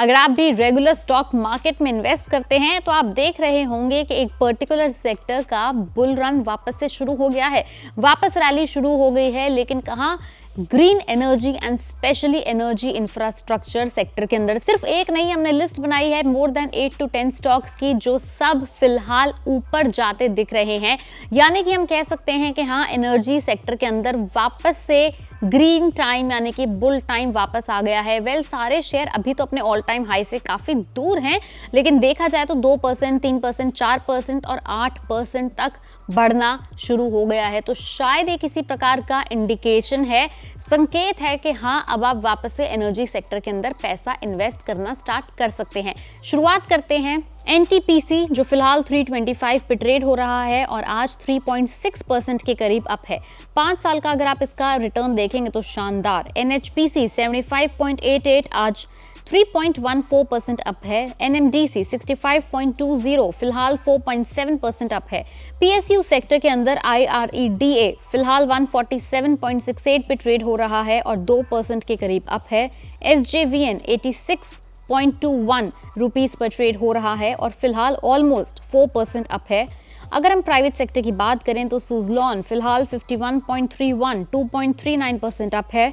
अगर आप भी रेगुलर स्टॉक मार्केट में इन्वेस्ट करते हैं तो आप देख रहे होंगे कि एक पर्टिकुलर सेक्टर का बुल रन वापस से शुरू हो गया है, वापस रैली शुरू हो गई है। लेकिन कहाँ? Green energy and specially energy infrastructure sector के अंदर। सिर्फ एक नहीं, हमने लिस्ट बनाई है मोर देन 8 to 10 स्टॉक्स की जो सब फिलहाल ऊपर जाते दिख रहे हैं। यानी कि हम कह सकते हैं कि हाँ, एनर्जी सेक्टर के अंदर वापस से ग्रीन टाइम यानी कि बुल टाइम वापस आ गया है। वेल, सारे शेयर अभी तो अपने ऑल टाइम हाई से काफी दूर हैं, लेकिन देखा जाए तो 2%, 3%, 4% और 8% तक बढ़ना शुरू हो गया है। तो शायद ये किसी प्रकार का इंडिकेशन है, संकेत है कि हाँ, अब आप वापस से एनर्जी सेक्टर के अंदर पैसा इन्वेस्ट करना स्टार्ट कर सकते हैं। शुरुआत करते हैं एनटीपीसी, जो फिलहाल 325 पे ट्रेड हो रहा है और आज 3.6% के करीब अप है। 5 साल का अगर आप इसका रिटर्न देखेंगे तो शानदार। एनएचपीसी 75.88 आज 3.14% अप है। एनएमडीसी 65.20 फिलहाल 4.7% अप है। पीएसयू सेक्टर के अंदर आईआरईडीए फिलहाल 147.68 पे ट्रेड हो रहा है और 2% के करीब अप है। एसजेवीएन 86.21 रुपीस पर ट्रेड हो रहा है और फिलहाल ऑलमोस्ट 4% अप है। अगर हम प्राइवेट सेक्टर की बात करें तो सुज़लॉन फिलहाल 51.31 2.39% अप है।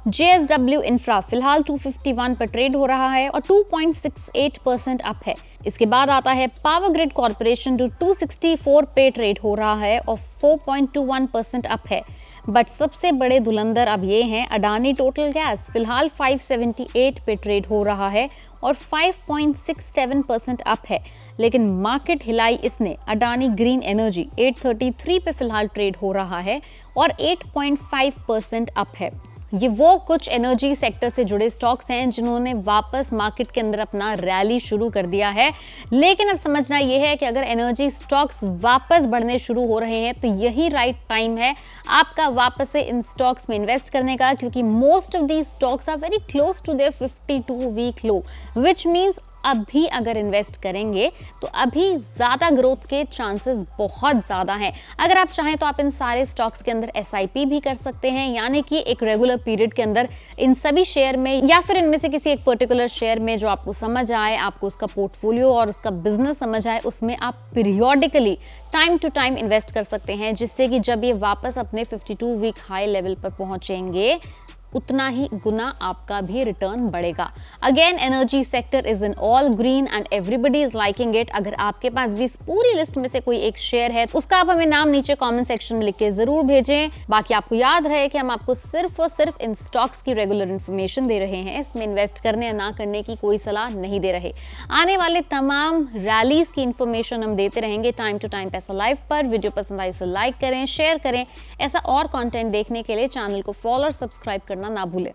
जेएसडब्ल्यू इंफ्रा फिलहाल 251 पर ट्रेड हो रहा है और 2.68% अप है। इसके बाद आता है पावर ग्रिड कॉर्पोरेशन जो 264 पे ट्रेड हो रहा है और 4.21% अप है। बट सबसे बड़े धुलंधर अब ये हैं अडानी टोटल गैस, फिलहाल 578 पे ट्रेड हो रहा है और 5.67% अप है। लेकिन मार्केट हिलाई इसने अडानी ग्रीन एनर्जी 833 पे फिलहाल ट्रेड हो रहा है और 8.5% अप है। ये वो कुछ एनर्जी सेक्टर से जुड़े स्टॉक्स हैं जिन्होंने वापस मार्केट के अंदर अपना रैली शुरू कर दिया है। लेकिन अब समझना यह है कि अगर एनर्जी स्टॉक्स वापस बढ़ने शुरू हो रहे हैं तो यही राइट टाइम है आपका वापस से इन स्टॉक्स में इन्वेस्ट करने का, क्योंकि most of these stocks are very close to their 52 week low, which means अभी अगर इन्वेस्ट करेंगे तो अभी ज़्यादा ग्रोथ के चांसेस बहुत ज़्यादा हैं। अगर आप चाहें तो आप इन सारे स्टॉक्स के अंदर एसआईपी भी कर सकते हैं, यानी कि एक रेगुलर पीरियड के अंदर इन सभी शेयर में या फिर इनमें से किसी एक पर्टिकुलर शेयर में जो आपको समझ आए, आपको उसका पोर्टफोलियो और उसका बिजनेस समझ आए, उसमें आप periodically time to time invest कर सकते हैं, जिससे कि जब ये वापस अपने 52 वीक हाई लेवल पर पहुंचेंगे उतना ही गुना आपका भी रिटर्न बढ़ेगा। Again, energy sector is in all green and everybody is liking it. अगर आपके पास भी इस पूरी लिस्ट में से कोई एक शेयर है तो उसका आप हमें नाम नीचे कमेंट सेक्शन में लिख के जरूर भेजें। बाकी आपको याद रहे कि हम आपको सिर्फ और सिर्फ इन स्टॉक्स की रेगुलर इन्फॉर्मेशन दे रहे हैं, इसमें इन्वेस्ट करने या ना करने की कोई सलाह नहीं दे रहे। आने वाले तमाम रैलीज की इन्फॉर्मेशन हम देते रहेंगे टाइम टू टाइम पैसा लाइव पर। वीडियो पसंद आई तो लाइक करें, शेयर करें। ऐसा और कंटेंट देखने के लिए चैनल को फॉलो और सब्सक्राइब करना ना भूलें।